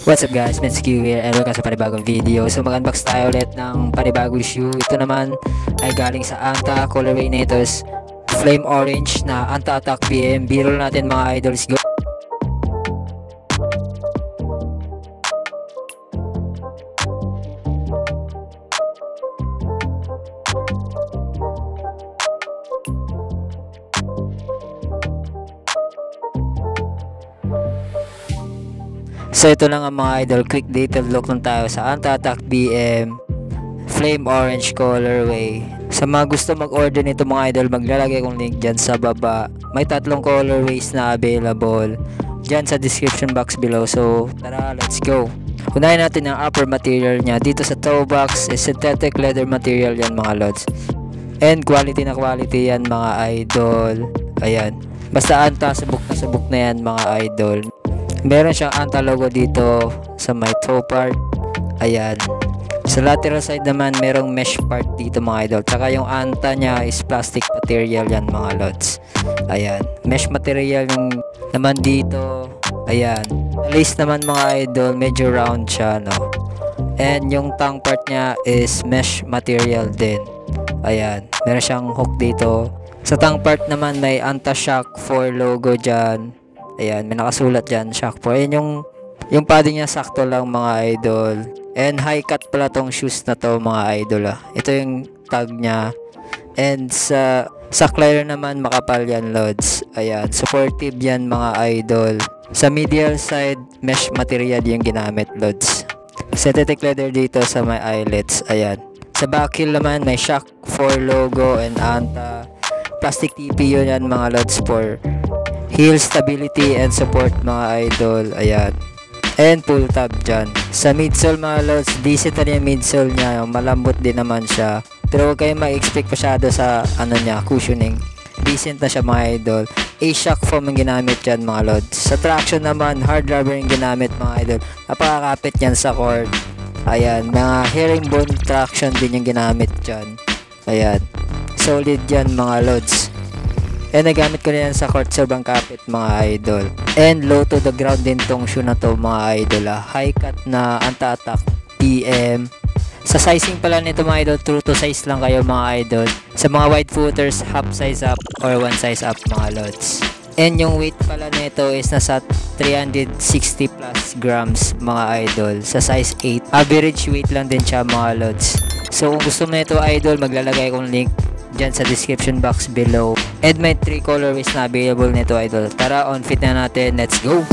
What's up guys, Mensky here and welcome sa panibagong video. So mag-unbox tayo ulit ng panibagong shoe. Ito naman ay galing sa Anta colorway nito is Flame Orange na Anta Attack PM. Biro natin mga idols, go! So ito lang ang mga idol, quick detailed look lang tayo sa Anta Attack BM Flame Orange colorway. Sa mga gusto mag-order nito mga idol, maglalagay kong link dyan sa baba. May tatlong colorways na available dyan sa description box below. So tara, let's go. Unahin natin ang upper material nya. Dito sa toe box is synthetic leather material yan mga lods. And quality na quality yan mga idol. Ayan, basta Anta, subok na yan mga idol. Meron siyang Anta logo dito sa my toe part. Ayan. Sa lateral side naman, merong mesh part dito mga idol. Tsaka yung Anta niya is plastic material yan mga lods. Ayan. Mesh material yung naman dito. Ayan. Lace naman mga idol, medyo round siya, no? And yung tongue part niya is mesh material din. Ayan. Meron siyang hook dito. Sa tongue part naman, may Anta Shock 4 logo dyan. Ayan, may nakasulat dyan, Shock 4. Ayan yung padding niya, sakto lang mga idol. And high cut pala tong shoes na to mga idol. Ito yung tag niya. And sa clear naman, makapal yan lods. Ayan, supportive yan mga idol. Sa medial side, mesh material yung ginamit lods. Synthetic leather dito sa may eyelets. Ayan. Sa back heel naman, may Shock 4 logo and Anta. Plastic TPU yan mga lods for heel stability and support mga idol. Ayan. And pull tab dyan. Sa midsole mga lods, decent na yung midsole nya. Malambot din naman siya. Pero huwag kayo ma-expect masyado sa ano nya, cushioning. Decent na siya mga idol. A-shock foam yung ginamit dyan mga lods. Sa traction naman, hard rubber yung ginamit mga idol. Napakakapit yan sa cord. Ayan. Mga herringbone traction din yung ginamit dyan. Ayan. Solid yan mga lods. And nagamit ko na yan sa court, sobrang kapit mga idol. And low to the ground din tong shoe na to mga idol. High cut na Anta Attack PM. Sa sizing pala nito mga idol, true to size lang kayo mga idol. Sa mga wide footers, half size up or one size up mga lods. And yung weight pala nito is nasa 360 plus grams mga idol. Sa size 8, average weight lang din siya mga lods. So kung gusto mo nito idol, maglalagay kong link dyan sa description box below. And may 3 colorways na available nito idol. Tara, on fit na natin. Let's go!